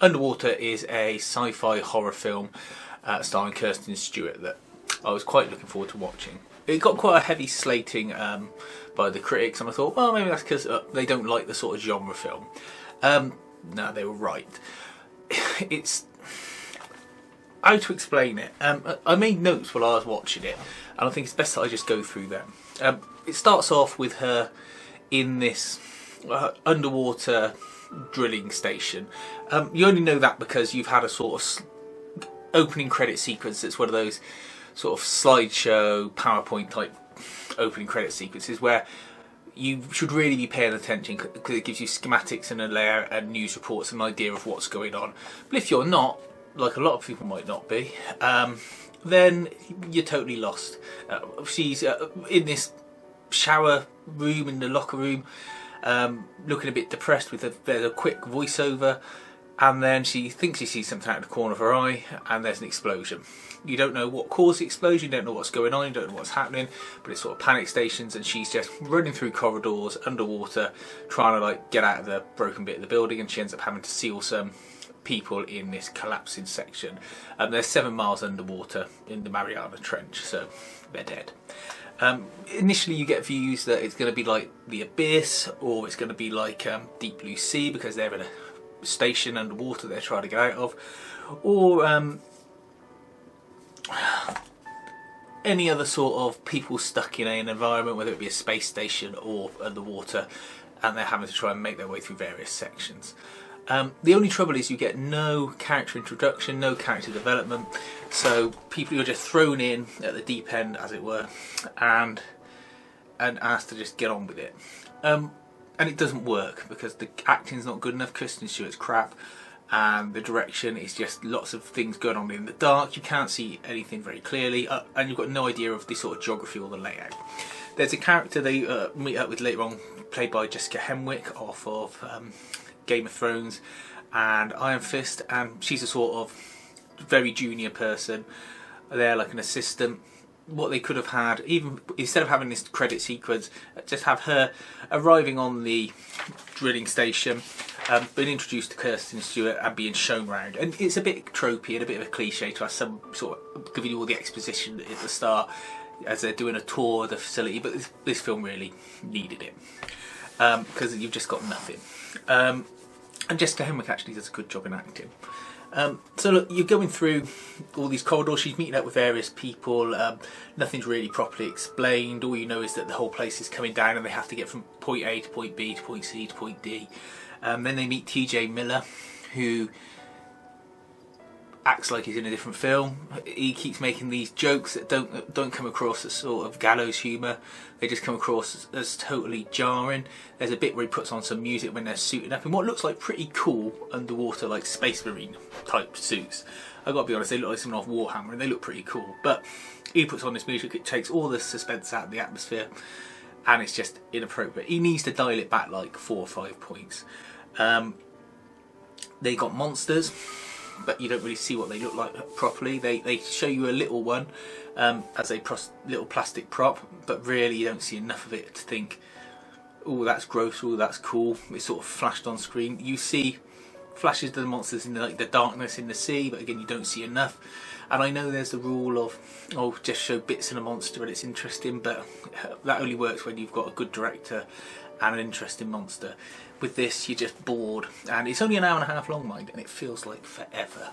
Underwater is a sci-fi horror film starring Kirsten Stewart that I was quite looking forward to watching. It got quite a heavy slating by the critics, and I thought, well, maybe that's because they don't like the sort of genre film. No, they were right. It's... How to explain it? I made notes while I was watching it, and I think it's best that I just go through them. It starts off with her in this underwater drilling station. You only know that because you've had a sort of opening credit sequence that's one of those sort of slideshow PowerPoint type opening credit sequences where you should really be paying attention because it gives you schematics and a layout and news reports and an idea of what's going on. But if you're not, like a lot of people might not be, then you're totally lost. She's in this shower room, in the locker room, looking a bit depressed with there's a quick voiceover, and then she thinks she sees something out of the corner of her eye, and there's an explosion. You don't know what caused the explosion, you don't know what's going on, you don't know what's happening, but it's sort of panic stations, and she's just running through corridors underwater trying to like get out of the broken bit of the building, and she ends up having to seal some people in this collapsing section. They're 7 miles underwater in the Mariana Trench, so they're dead. Initially you get views that it's going to be like the Abyss, or it's going to be like Deep Blue Sea because they're in a station underwater they're trying to get out of, or any other sort of people stuck in an environment, whether it be a space station or underwater, and they're having to try and make their way through various sections. The only trouble is you get no character introduction, no character development, so you're just thrown in at the deep end, as it were, and asked to just get on with it. And it doesn't work because the acting's not good enough, Kirsten Stewart's crap, and the direction is just lots of things going on in the dark. You can't see anything very clearly, and you've got no idea of the sort of geography or the layout. There's a character they meet up with later on, played by Jessica Henwick off of Game of Thrones and Iron Fist, and she's a sort of very junior person there, like an assistant. What they could have had, even instead of having this credit sequence, just have her arriving on the drilling station, being introduced to Kirsten Stewart and being shown around. And it's a bit tropey and a bit of a cliche to have some sort of giving you all the exposition at the start as they're doing a tour of the facility, but this film really needed it because you've just got nothing. And Jessica Henwick actually does a good job in acting. So look, you're going through all these corridors, she's meeting up with various people, nothing's really properly explained. All you know is that the whole place is coming down and they have to get from point A to point B to point C to point D. Then they meet TJ Miller, who acts like he's in a different film. He keeps making these jokes that don't come across as sort of gallows humour. They just come across as totally jarring. There's a bit where he puts on some music when they're suiting up in what looks like pretty cool underwater, like Space Marine type suits. I've got to be honest, they look like something off Warhammer and they look pretty cool. But he puts on this music, it takes all the suspense out of the atmosphere, and it's just inappropriate. He needs to dial it back like 4 or 5 points. They got monsters, but you don't really see what they look like properly. They show you a little one as a little plastic prop, but really you don't see enough of it to think, oh, that's gross, oh, that's cool. It's sort of flashed on screen. You see flashes of the monsters in the darkness in the sea, but again you don't see enough. And I know there's the rule of, oh, just show bits of a monster and it's interesting, but that only works when you've got a good director and an interesting monster. With this, you're just bored, and it's only an hour and a half long, mind, and it feels like forever.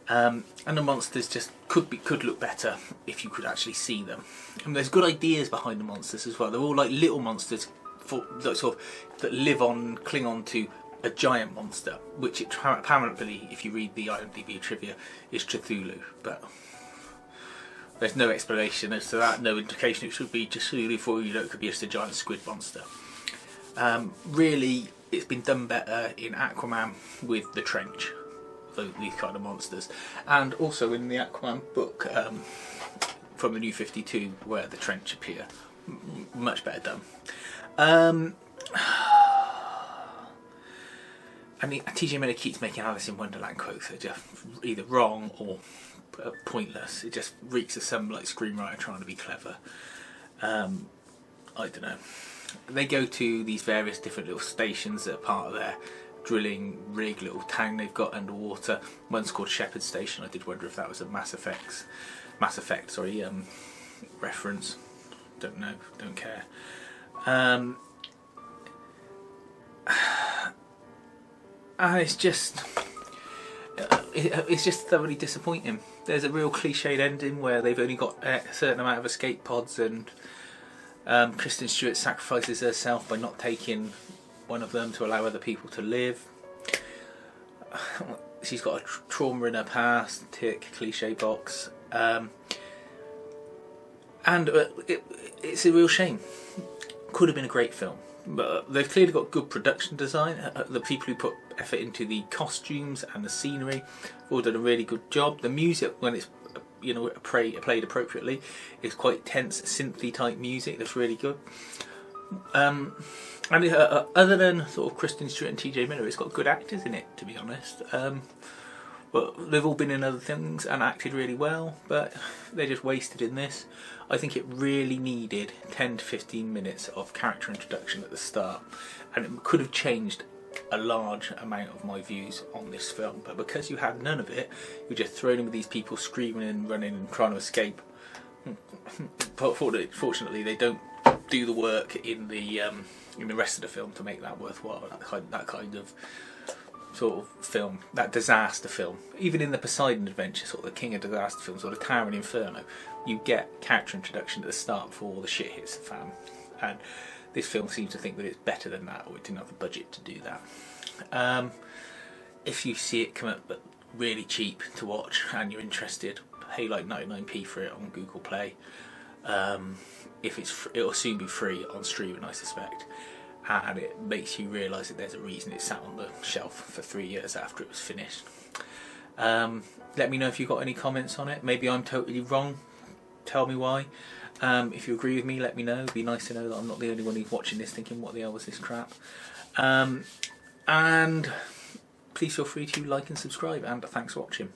And the monsters just could look better if you could actually see them. And there's good ideas behind the monsters as well. They're all like little monsters that live on, cling on to a giant monster, which apparently, if you read the IMDb trivia, is Cthulhu, but there's no explanation as to that, no indication it should be Cthulhu, for you know it could be just a giant squid monster. Really, it's been done better in Aquaman with the trench, these kind of monsters, and also in the Aquaman book from the New 52 where the trench appear. Much better done. I mean, TJ Miller keeps making Alice in Wonderland quotes that are just either wrong or pointless. It just reeks of some like screenwriter trying to be clever. I don't know. They go to these various different little stations that are part of their drilling rig, little town they've got underwater. One's called Shepherd Station. I did wonder if that was a Mass Effect reference. Don't know, don't care. And it's just thoroughly disappointing. There's a real cliched ending where they've only got a certain amount of escape pods, and Kristen Stewart sacrifices herself by not taking one of them to allow other people to live. She's got a trauma in her past, tick, cliche box. And it's a real shame. Could have been a great film. But they've clearly got good production design. The people who put effort into the costumes and the scenery have all done a really good job. The music, when it's played appropriately, is quite tense, synthy type music. That's really good. And other than sort of Kristen Stewart and TJ Miller, it's got good actors in it, to be honest. But they've all been in other things and acted really well, but they're just wasted in this. I think it really needed 10 to 15 minutes of character introduction at the start, and it could have changed a large amount of my views on this film. But because you had none of it, you're just thrown in with these people screaming and running and trying to escape. Fortunately, they don't do the work in the rest of the film to make that worthwhile. That kind of sort of film, that disaster film. Even in the Poseidon Adventure, sort of the king of disaster films, or the Tower and Inferno, you get character introduction at the start before all the shit hits the fan. And this film seems to think that it's better than that, or it didn't have the budget to do that. If you see it come up but really cheap to watch and you're interested, pay like 99p for it on Google Play. It'll soon be free on streaming, I suspect. And it makes you realise that there's a reason it sat on the shelf for 3 years after it was finished. Let me know if you've got any comments on it. Maybe I'm totally wrong. Tell me why. If you agree with me, let me know. It'd be nice to know that I'm not the only one who's watching this thinking, what the hell was this crap? And please feel free to like and subscribe, and thanks for watching.